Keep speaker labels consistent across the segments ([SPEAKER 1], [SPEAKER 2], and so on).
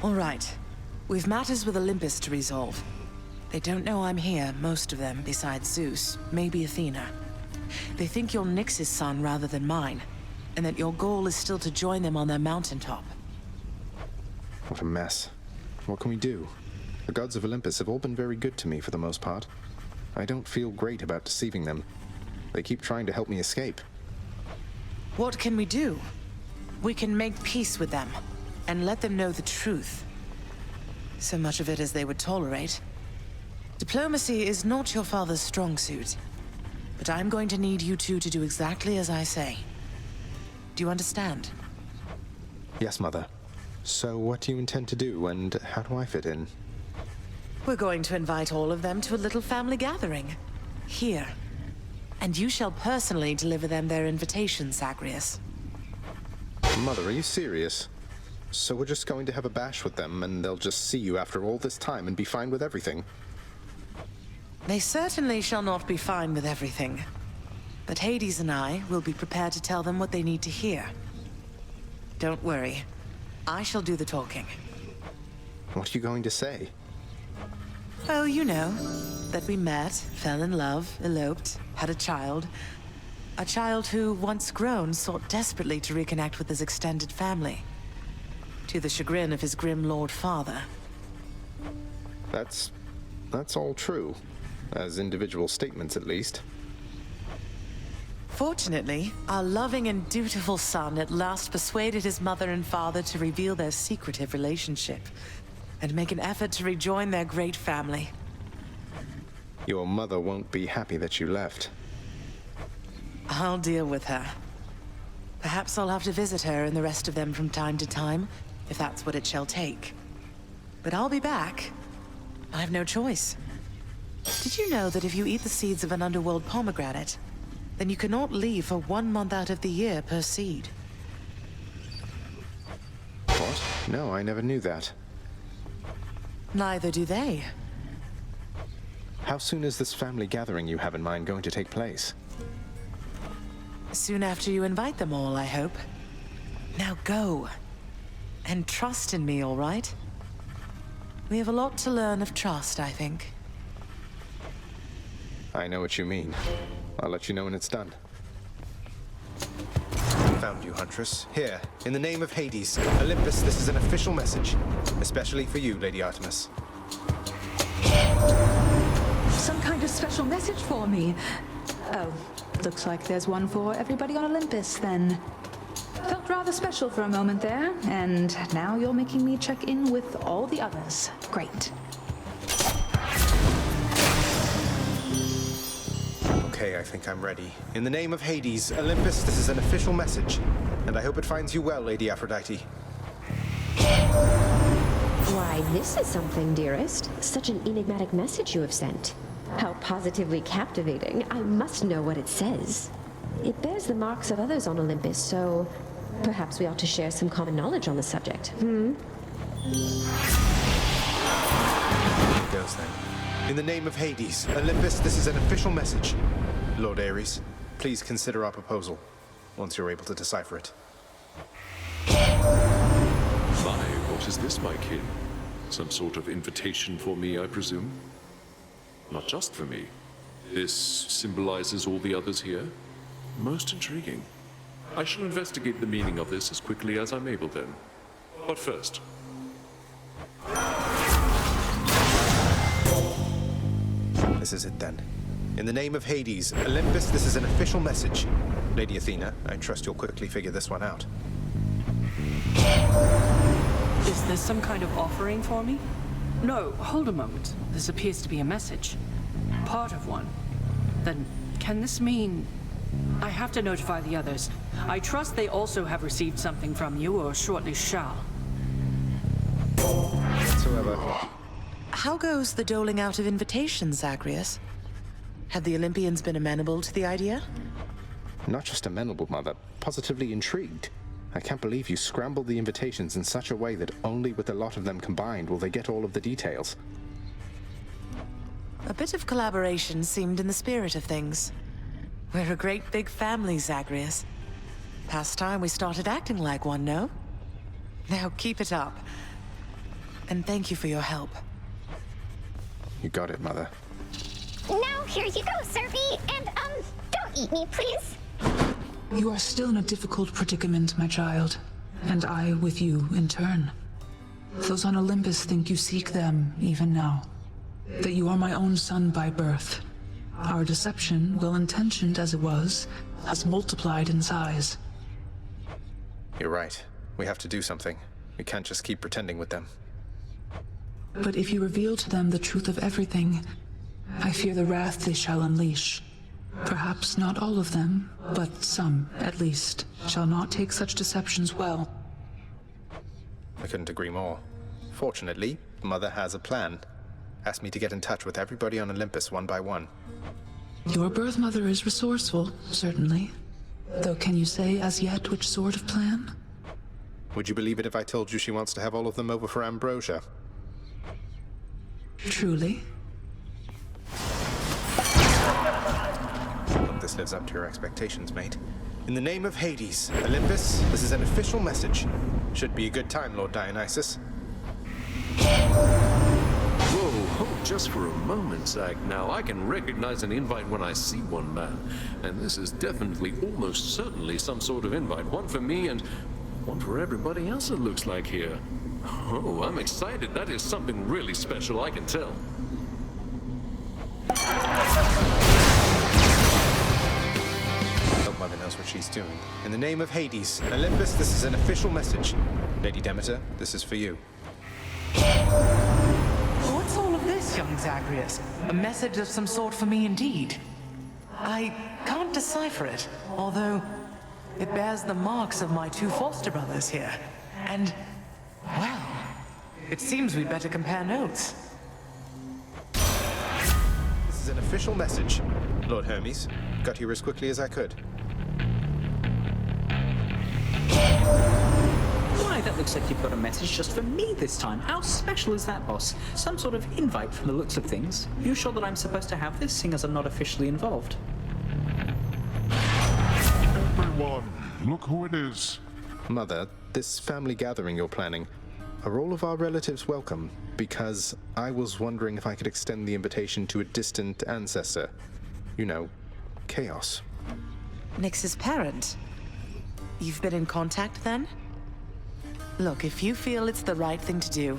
[SPEAKER 1] All right. We've matters with Olympus to resolve. They don't know I'm here, most of them, besides Zeus, maybe Athena. They think you're Nyx's son rather than mine, and that your goal is still to join them on their mountaintop.
[SPEAKER 2] What a mess. What can we do? The gods of Olympus have all been very good to me for the most part. I don't feel great about deceiving them. They keep trying to help me escape.
[SPEAKER 1] What can we do? We can make peace with them, and let them know the truth. So much of it as they would tolerate. Diplomacy is not your father's strong suit. But I'm going to need you two to do exactly as I say. Do you understand?
[SPEAKER 2] Yes, Mother. So what do you intend to do, and how do I fit in?
[SPEAKER 1] We're going to invite all of them to a little family gathering. Here. And you shall personally deliver them their invitation, Zagreus.
[SPEAKER 2] Mother, are you serious? So we're just going to have a bash with them, and they'll just see you after all this time and be fine with everything?
[SPEAKER 1] They certainly shall not be fine with everything. But Hades and I will be prepared to tell them what they need to hear. Don't worry. I shall do the talking.
[SPEAKER 2] What are you going to say?
[SPEAKER 1] Oh, you know. That we met, fell in love, eloped, had a child. A child who, once grown, sought desperately to reconnect with his extended family. To the chagrin of his grim lord father.
[SPEAKER 2] That's all true. As individual statements, at least.
[SPEAKER 1] Fortunately, our loving and dutiful son at last persuaded his mother and father to reveal their secretive relationship and make an effort to rejoin their great family.
[SPEAKER 2] Your mother won't be happy that you left.
[SPEAKER 1] I'll deal with her. Perhaps I'll have to visit her and the rest of them from time to time, if that's what it shall take. But I'll be back. I have no choice. Did you know that if you eat the seeds of an underworld pomegranate, then you cannot leave for 1 month out of the year per seed?
[SPEAKER 2] What? No, I never knew that.
[SPEAKER 1] Neither do they.
[SPEAKER 2] How soon is this family gathering you have in mind going to take place?
[SPEAKER 1] Soon after you invite them all, I hope. Now go. And trust in me, all right? We have a lot to learn of trust, I think.
[SPEAKER 2] I know what you mean. I'll let you know when it's done. Found you, Huntress. Here, in the name of Hades, Olympus, this is an official message. Especially for you, Lady Artemis.
[SPEAKER 3] Some kind of special message for me. Oh, looks like there's one for everybody on Olympus, then. Felt rather special for a moment there, and now you're making me check in with all the others. Great.
[SPEAKER 2] Okay, I think I'm ready. In the name of Hades, Olympus, this is an official message. And I hope it finds you well, Lady Aphrodite.
[SPEAKER 4] Why, this is something, dearest. Such an enigmatic message you have sent. How positively captivating. I must know what it says. It bears the marks of others on Olympus, so perhaps we ought to share some common knowledge on the subject.
[SPEAKER 2] Here goes then. In the name of Hades, Olympus, this is an official message. Lord Ares, please consider our proposal, once you're able to decipher it.
[SPEAKER 5] My, what is this, my kin? Some sort of invitation for me, I presume? Not just for me. This symbolizes all the others here? Most intriguing. I shall investigate the meaning of this as quickly as I'm able then. But first...
[SPEAKER 2] This is it then. In the name of Hades, Olympus, this is an official message. Lady Athena, I trust you'll quickly figure this one out.
[SPEAKER 6] Is this some kind of offering for me? No, hold a moment. This appears to be a message. Part of one. Then, can this mean... I have to notify the others. I trust they also have received something from you, or shortly shall.
[SPEAKER 2] Whatsoever.
[SPEAKER 1] How goes the doling out of invitations, Zagreus? Have the Olympians been amenable to the idea?
[SPEAKER 2] Not just amenable, Mother. Positively intrigued. I can't believe you scrambled the invitations in such a way that only with a lot of them combined will they get all of the details.
[SPEAKER 1] A bit of collaboration seemed in the spirit of things. We're a great big family, Zagreus. Past time we started acting like one, no? Now keep it up. And thank you for your help.
[SPEAKER 2] You got it, Mother.
[SPEAKER 7] Now here you go, Serby, and don't eat me, please.
[SPEAKER 3] You are still in a difficult predicament, my child, and I with you in turn. Those on Olympus think you seek them even now, that you are my own son by birth. Our deception, well-intentioned as it was, has multiplied in size.
[SPEAKER 2] You're right. We have to do something. We can't just keep pretending with them.
[SPEAKER 3] But if you reveal to them the truth of everything, I fear the wrath they shall unleash. Perhaps not all of them, but some, at least, shall not take such deceptions well.
[SPEAKER 2] I couldn't agree more. Fortunately, Mother has a plan. Asked me to get in touch with everybody on Olympus one by one.
[SPEAKER 3] Your birth mother is resourceful, certainly. Though can you say as yet which sort of plan?
[SPEAKER 2] Would you believe it if I told you she wants to have all of them over for ambrosia?
[SPEAKER 3] Truly?
[SPEAKER 2] Hope this lives up to your expectations, mate. In the name of Hades, Olympus, this is an official message. Should be a good time, Lord Dionysus.
[SPEAKER 5] Whoa, hold just for a moment, Zach. Now, I can recognize an invite when I see one, man. And this is definitely, almost certainly, some sort of invite. One for me and one for everybody else, it looks like here. Oh, I'm excited. That is something really special, I can tell.
[SPEAKER 2] Hope Mother knows what she's doing. In the name of Hades, Olympus, this is an official message. Lady Demeter, this is for you.
[SPEAKER 1] What's all of this, young Zagreus? A message of some sort for me indeed. I can't decipher it, although it bears the marks of my two foster brothers here. And, well, it seems we'd better compare notes.
[SPEAKER 2] This is an official message. Lord Hermes, got here as quickly as I could.
[SPEAKER 8] Why, that looks like you've got a message just for me this time. How special is that, boss? Some sort of invite from the looks of things. You sure that I'm supposed to have this, seeing as I'm not officially involved?
[SPEAKER 9] Everyone, look who it is.
[SPEAKER 2] Mother, this family gathering you're planning, are all of our relatives welcome? Because I was wondering if I could extend the invitation to a distant ancestor. You know, Chaos.
[SPEAKER 1] Nyx's parent? You've been in contact then? Look, if you feel it's the right thing to do,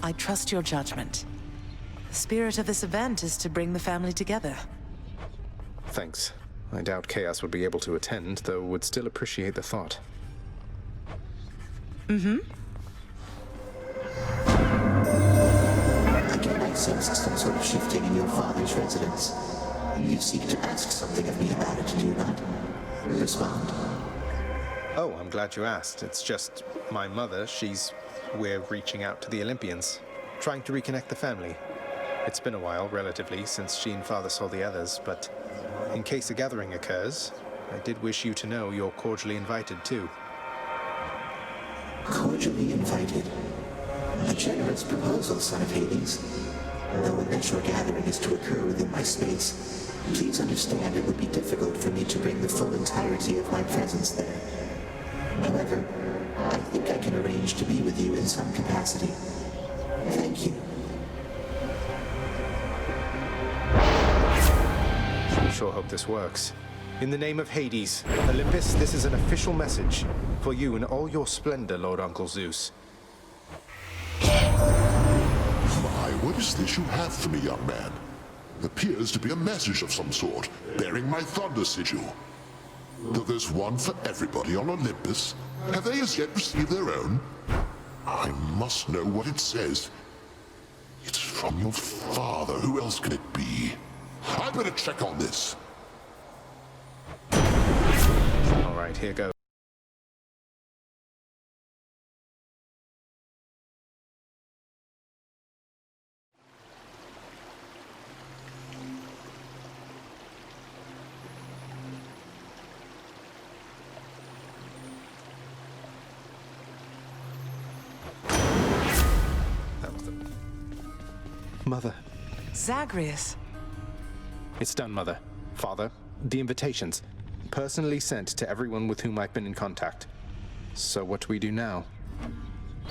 [SPEAKER 1] I trust your judgment. The spirit of this event is to bring the family together.
[SPEAKER 2] Thanks. I doubt Chaos would be able to attend, though would still appreciate the thought.
[SPEAKER 10] I can sense some sort of shifting in your father's residence. You seek to ask something of me about it, do you not? Respond.
[SPEAKER 2] Oh, I'm glad you asked. It's just my mother, we're reaching out to the Olympians, trying to reconnect the family. It's been a while, relatively, since she and father saw the others, but in case a gathering occurs, I did wish you to know you're cordially invited too.
[SPEAKER 10] Cordially invited. A generous proposal, son of Hades. Though unless your gathering is to occur within my space, please understand it would be difficult for me to bring the full entirety of my presence there. However, I think I can arrange to be with you in some capacity. Thank you.
[SPEAKER 2] Sure hope this works. In the name of Hades, Olympus, this is an official message for you in all your splendor, Lord Uncle Zeus.
[SPEAKER 9] My, what is this you have for me, young man? Appears to be a message of some sort, bearing my thunder sigil. Though there's one for everybody on Olympus, have they as yet received their own? I must know what it says. It's from your father. Who else can it be? I better check on this.
[SPEAKER 2] All right, here goes. Mother.
[SPEAKER 1] Zagreus.
[SPEAKER 2] It's done, Mother. Father, the invitations. Personally sent to everyone with whom I've been in contact. So what do we do now?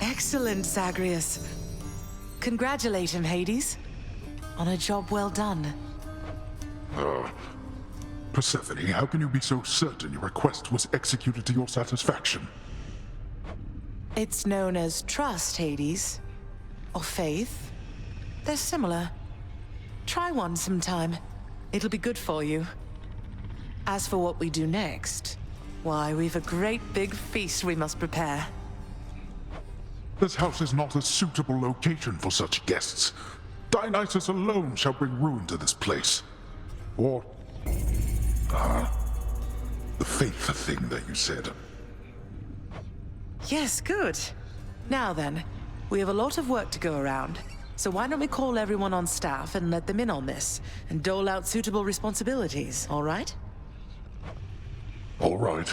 [SPEAKER 1] Excellent, Zagreus. Congratulate him, Hades, on a job well done.
[SPEAKER 11] Persephone, how can you be so certain your request was executed to your satisfaction?
[SPEAKER 1] It's known as trust, Hades. Or faith. They're similar. Try one sometime. It'll be good for you. As for what we do next, why, we've a great big feast we must prepare.
[SPEAKER 11] This house is not a suitable location for such guests. Dionysus alone shall bring ruin to this place. Or... the faith thing that you said.
[SPEAKER 1] Yes, good. Now then, we have a lot of work to go around. So why don't we call everyone on staff and let them in on this, and dole out suitable responsibilities, all right?
[SPEAKER 11] All right.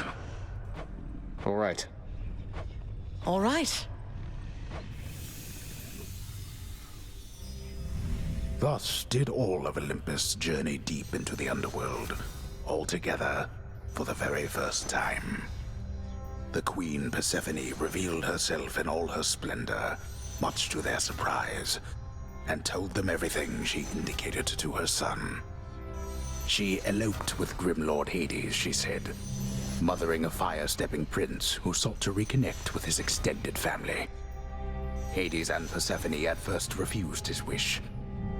[SPEAKER 2] All right.
[SPEAKER 1] All right.
[SPEAKER 12] Thus did all of Olympus journey deep into the underworld, all together for the very first time. The Queen Persephone revealed herself in all her splendor, much to their surprise, and told them everything she indicated to her son. She eloped with grim Lord Hades, she said, mothering a fire-stepping prince who sought to reconnect with his extended family. Hades and Persephone at first refused his wish,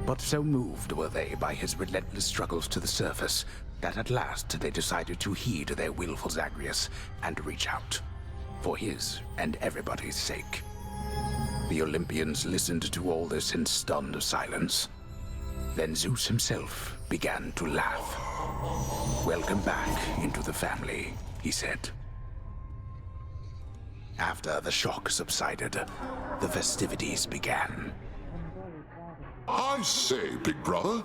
[SPEAKER 12] but so moved were they by his relentless struggles to the surface that at last they decided to heed their willful Zagreus and reach out, for his and everybody's sake. The Olympians listened to all this in stunned silence. Then Zeus himself began to laugh. "Welcome back into the family," he said. After the shock subsided, the festivities began.
[SPEAKER 9] I say, big brother,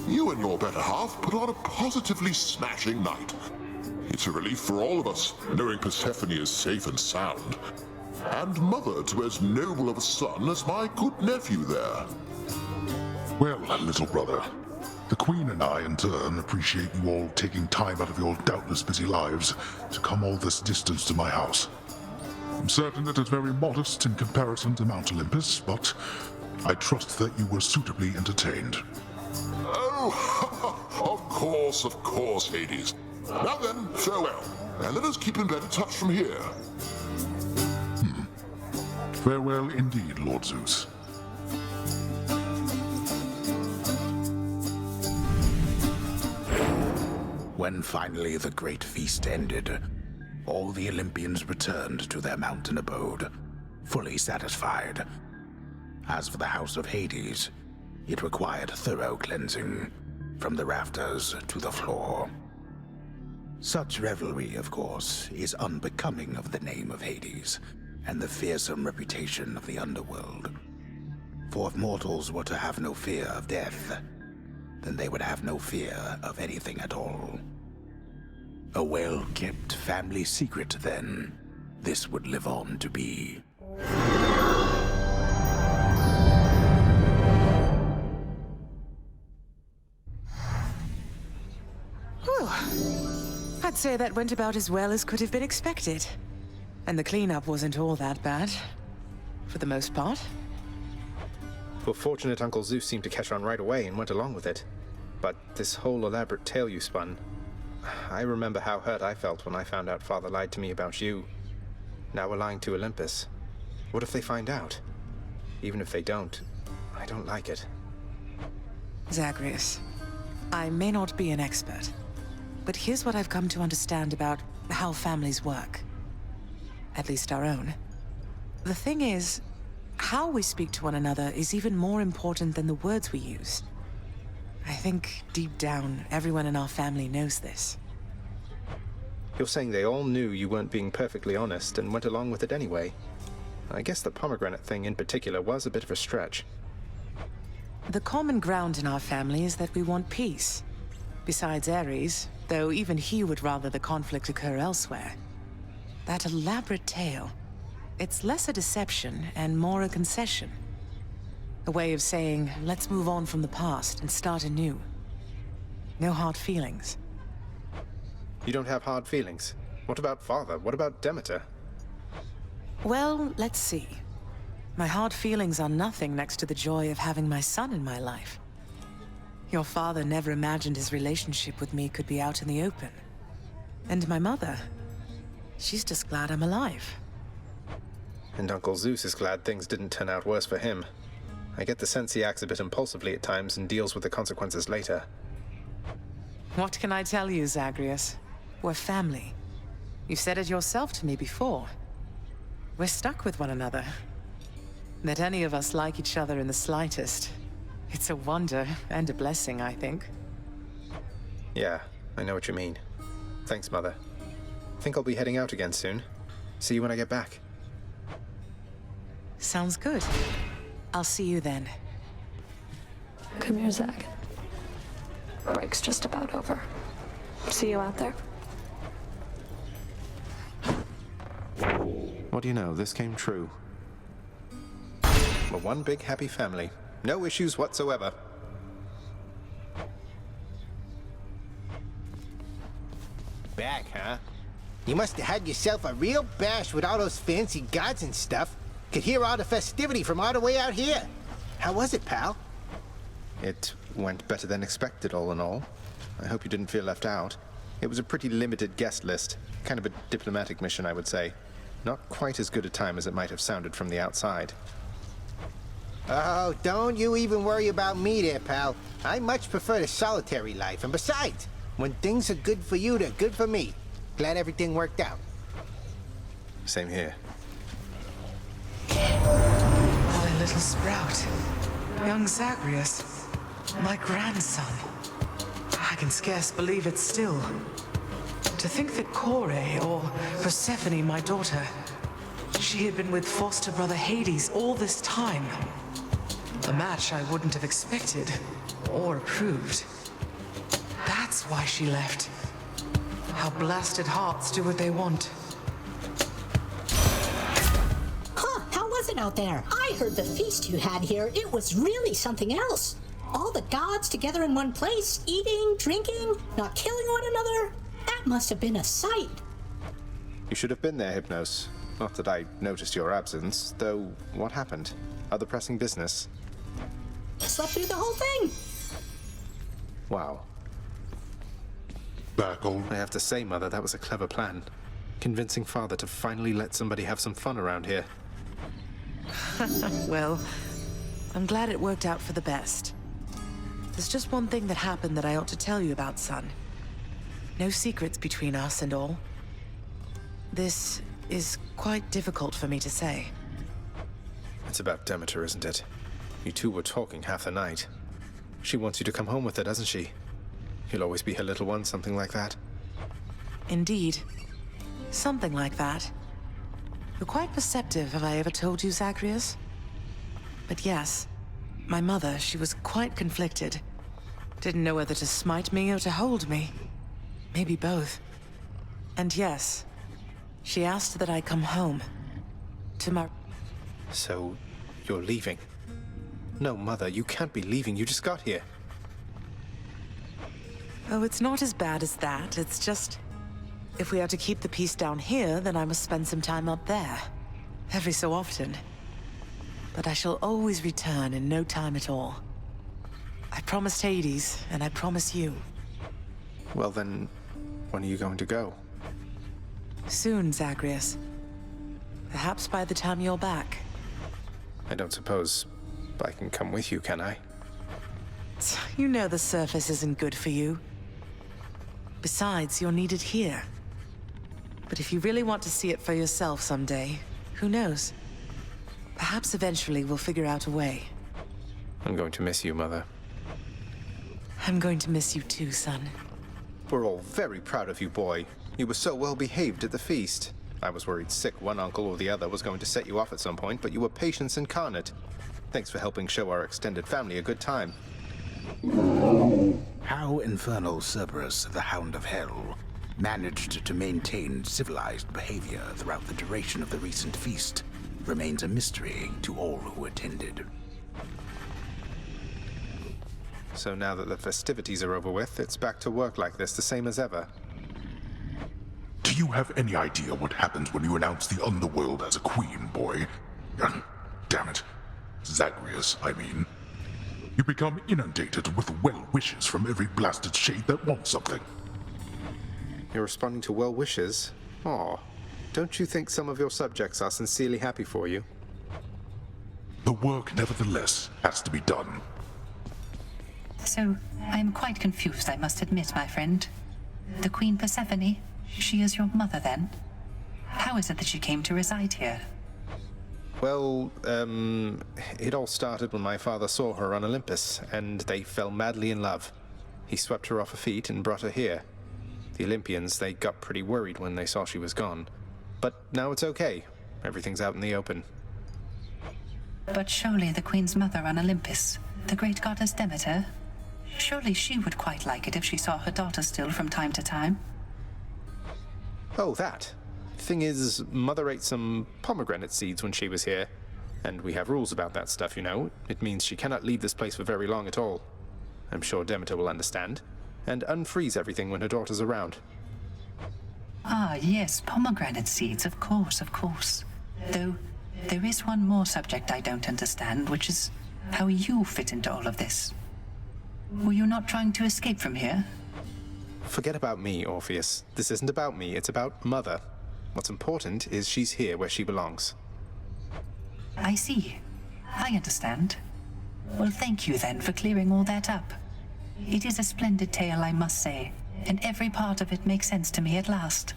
[SPEAKER 9] you and your better half put on a positively smashing night. It's a relief for all of us, knowing Persephone is safe and sound. And mother to as noble of a son as my good nephew there.
[SPEAKER 11] Well, little brother, the Queen and I, in turn, appreciate you all taking time out of your doubtless busy lives to come all this distance to my house. I'm certain it is very modest in comparison to Mount Olympus, but I trust that you were suitably entertained.
[SPEAKER 9] Oh, of course, Hades. Now then, farewell, and let us keep in better touch from here.
[SPEAKER 11] Farewell indeed, Lord Zeus.
[SPEAKER 12] When finally the great feast ended, all the Olympians returned to their mountain abode, fully satisfied. As for the house of Hades, it required thorough cleansing, from the rafters to the floor. Such revelry, of course, is unbecoming of the name of Hades, and the fearsome reputation of the underworld. For if mortals were to have no fear of death, then they would have no fear of anything at all. A well-kept family secret, then, this would live on to be.
[SPEAKER 1] Whew. I'd say that went about as well as could have been expected. And the cleanup wasn't all that bad. For the most part.
[SPEAKER 2] Well, fortunate Uncle Zeus seemed to catch on right away and went along with it. But this whole elaborate tale you spun... I remember how hurt I felt when I found out Father lied to me about you. Now we're lying to Olympus. What if they find out? Even if they don't, I don't like it.
[SPEAKER 1] Zagreus, I may not be an expert, but here's what I've come to understand about how families work. At least our own. The thing is, how we speak to one another is even more important than the words we use. I think, deep down, everyone in our family knows this.
[SPEAKER 2] You're saying they all knew you weren't being perfectly honest and went along with it anyway. I guess the pomegranate thing in particular was a bit of a stretch.
[SPEAKER 1] The common ground in our family is that we want peace. Besides Ares, though even he would rather the conflict occur elsewhere. That elaborate tale, it's less a deception and more a concession. A way of saying, let's move on from the past and start anew. No hard feelings.
[SPEAKER 2] You don't have hard feelings? What about Father? What about Demeter?
[SPEAKER 1] Well, let's see. My hard feelings are nothing next to the joy of having my son in my life. Your father never imagined his relationship with me could be out in the open. And my mother, she's just glad I'm alive.
[SPEAKER 2] And Uncle Zeus is glad things didn't turn out worse for him. I get the sense he acts a bit impulsively at times and deals with the consequences later.
[SPEAKER 1] What can I tell you, Zagreus? We're family. You've said it yourself to me before. We're stuck with one another. That any of us like each other in the slightest. It's a wonder and a blessing, I think.
[SPEAKER 2] Yeah, I know what you mean. Thanks, Mother. Think I'll be heading out again soon. See you when I get back.
[SPEAKER 1] Sounds good. I'll see you then.
[SPEAKER 13] Come here, Zach. Break's just about over. See you out there.
[SPEAKER 2] What do you know? This came true. We're one big happy family. No issues whatsoever.
[SPEAKER 14] Back, huh? You must have had yourself a real bash with all those fancy gods and stuff. Could hear all the festivity from all the way out here. How was it, pal?
[SPEAKER 2] It went better than expected, all in all. I hope you didn't feel left out. It was a pretty limited guest list. Kind of a diplomatic mission, I would say. Not quite as good a time as it might have sounded from the outside.
[SPEAKER 14] Oh, don't you even worry about me there, pal. I much prefer the solitary life. And besides, when things are good for you, they're good for me. Glad everything worked out.
[SPEAKER 2] Same here.
[SPEAKER 1] My little sprout. Young Zagreus. My grandson. I can scarce believe it still. To think that Kore, or Persephone, my daughter, she had been with foster brother Hades all this time. A match I wouldn't have expected or approved. That's why she left. How blasted hearts do what they want.
[SPEAKER 15] Huh, how was it out there? I heard the feast you had here. It was really something else. All the gods together in one place, eating, drinking, not killing one another. That must have been a sight.
[SPEAKER 2] You should have been there, Hypnos. Not that I noticed your absence, though what happened? Other pressing business?
[SPEAKER 15] Slept through the whole thing.
[SPEAKER 2] Wow.
[SPEAKER 11] Back on.
[SPEAKER 2] I have to say, Mother, that was a clever plan. Convincing Father to finally let somebody have some fun around here.
[SPEAKER 1] Well, I'm glad it worked out for the best. There's just one thing that happened that I ought to tell you about, son. No secrets between us and all. This is quite difficult for me to say.
[SPEAKER 2] It's about Demeter, isn't it? You two were talking half the night. She wants you to come home with her, doesn't she? You'll always be her little one, something like that.
[SPEAKER 1] Indeed. Something like that. You're quite perceptive, have I ever told you, Zagreus? But yes, my mother, she was quite conflicted. Didn't know whether to smite me or to hold me. Maybe both. And yes, she asked that I come home. To my...
[SPEAKER 2] So, you're leaving? No, Mother, you can't be leaving. You just got here.
[SPEAKER 1] Oh, it's not as bad as that. It's just... if we are to keep the peace down here, then I must spend some time up there. Every so often. But I shall always return in no time at all. I promised Hades, and I promise you.
[SPEAKER 2] Well then, when are you going to go?
[SPEAKER 1] Soon, Zagreus. Perhaps by the time you're back.
[SPEAKER 2] I don't suppose I can come with you, can I?
[SPEAKER 1] You know the surface isn't good for you. Besides, you're needed here. But if you really want to see it for yourself someday, who knows? Perhaps eventually we'll figure out a way.
[SPEAKER 2] I'm going to miss you, Mother.
[SPEAKER 1] I'm going to miss you too, son.
[SPEAKER 2] We're all very proud of you, boy. You were so well behaved at the feast. I was worried sick one uncle or the other was going to set you off at some point, but you were patience incarnate. Thanks for helping show our extended family a good time.
[SPEAKER 12] How infernal Cerberus, the Hound of Hell, managed to maintain civilized behavior throughout the duration of the recent feast remains a mystery to all who attended.
[SPEAKER 2] So now that the festivities are over with, it's back to work like this, the same as ever.
[SPEAKER 11] Do you have any idea what happens when you announce the underworld as a queen, boy? Damn it. Zagreus, I mean. You become inundated with well wishes from every blasted shade that wants something.
[SPEAKER 2] You're responding to well wishes? Aw. Don't you think some of your subjects are sincerely happy for you?
[SPEAKER 11] The work, nevertheless, has to be done.
[SPEAKER 16] So, I'm quite confused, I must admit, my friend. The Queen Persephone, she is your mother, then? How is it that she came to reside here?
[SPEAKER 2] Well, it all started when my father saw her on Olympus, and they fell madly in love. He swept her off her feet and brought her here. The Olympians, they got pretty worried when they saw she was gone. But now it's okay. Everything's out in the open.
[SPEAKER 16] But surely the Queen's mother on Olympus, the great goddess Demeter, surely she would quite like it if she saw her daughter still from time to time.
[SPEAKER 2] Oh, that. Thing is, Mother ate some pomegranate seeds when she was here. And we have rules about that stuff, you know. It means she cannot leave this place for very long at all. I'm sure Demeter will understand. And unfreeze everything when her daughter's around.
[SPEAKER 16] Ah, yes, pomegranate seeds, of course, of course. Though, there is one more subject I don't understand, which is how you fit into all of this. Were you not trying to escape from here?
[SPEAKER 2] Forget about me, Orpheus. This isn't about me, it's about Mother. What's important is she's here where she belongs.
[SPEAKER 16] I see. I understand. Well, thank you then for clearing all that up. It is a splendid tale, I must say, and every part of it makes sense to me at last.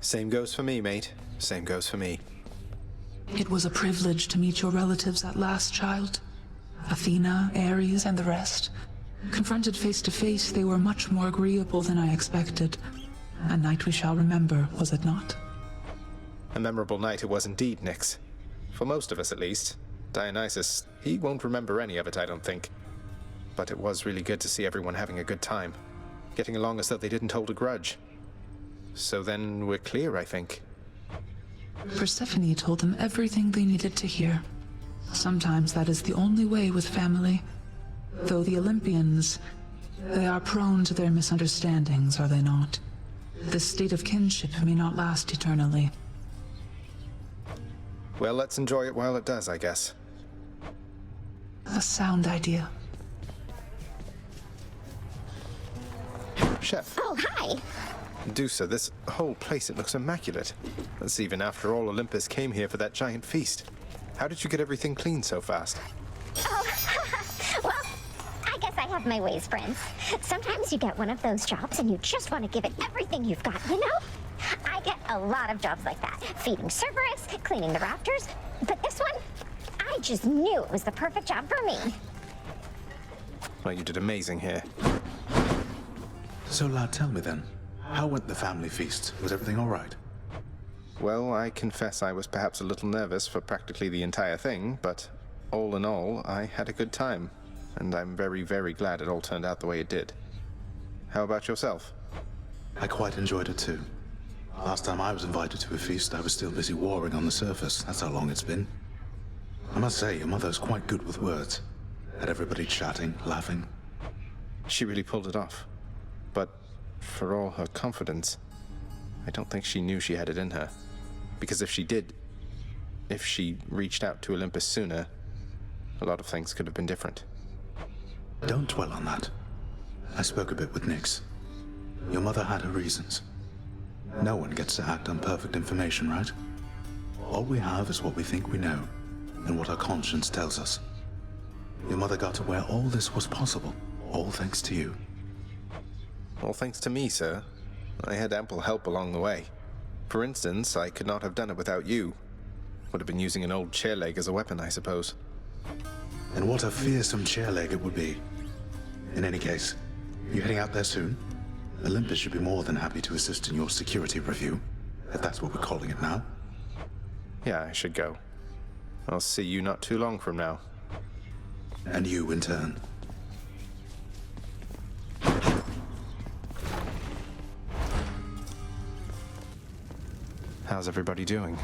[SPEAKER 2] Same goes for me, mate. Same goes for me.
[SPEAKER 17] It was a privilege to meet your relatives at last, child. Athena, Ares, and the rest. Confronted face to face, they were much more agreeable than I expected. A night we shall remember, was it not?
[SPEAKER 2] A memorable night it was indeed, Nyx. For most of us, at least. Dionysus, he won't remember any of it, I don't think. But it was really good to see everyone having a good time. Getting along as though they didn't hold a grudge. So then we're clear, I think.
[SPEAKER 17] Persephone told them everything they needed to hear. Sometimes that is the only way with family. Though the Olympians, they are prone to their misunderstandings, are they not? This state of kinship may not last eternally.
[SPEAKER 2] Well, let's enjoy it while it does, I guess.
[SPEAKER 17] A sound idea.
[SPEAKER 2] Chef.
[SPEAKER 7] Oh, hi.
[SPEAKER 2] Dusa, this whole place, it looks immaculate. That's even after all Olympus came here for that giant feast. How did you get everything clean so fast?
[SPEAKER 7] Oh, well, I guess I have my ways, friends. Sometimes you get one of those jobs and you just want to give it everything you've got, you know? I get a lot of jobs like that. Feeding Cerberus, cleaning the rafters. But this one, I just knew it was the perfect job for me.
[SPEAKER 2] Well, you did amazing here.
[SPEAKER 12] So, lad, tell me then, how went the family feast? Was everything all right?
[SPEAKER 2] Well, I confess I was perhaps a little nervous for practically the entire thing, but all in all, I had a good time, and I'm very, very glad it all turned out the way it did. How about yourself?
[SPEAKER 12] I quite enjoyed it too. Last time I was invited to a feast, I was still busy warring on the surface. That's how long it's been. I must say, your mother's quite good with words. Had everybody chatting, laughing.
[SPEAKER 2] She really pulled it off. But for all her confidence, I don't think she knew she had it in her. Because if she did, if she reached out to Olympus sooner, a lot of things could have been different.
[SPEAKER 12] Don't dwell on that. I spoke a bit with Nyx. Your mother had her reasons. No one gets to act on perfect information, right? All we have is what we think we know, and what our conscience tells us. Your mother got to where all this was possible, all thanks to you.
[SPEAKER 2] All thanks to me, sir. I had ample help along the way. For instance, I could not have done it without you. Would have been using an old chair leg as a weapon, I suppose.
[SPEAKER 12] And what a fearsome chair leg it would be. In any case, you heading out there soon? Olympus should be more than happy to assist in your security review, if that's what we're calling it now.
[SPEAKER 2] Yeah, I should go. I'll see you not too long from now.
[SPEAKER 12] And you in turn.
[SPEAKER 2] How's everybody doing?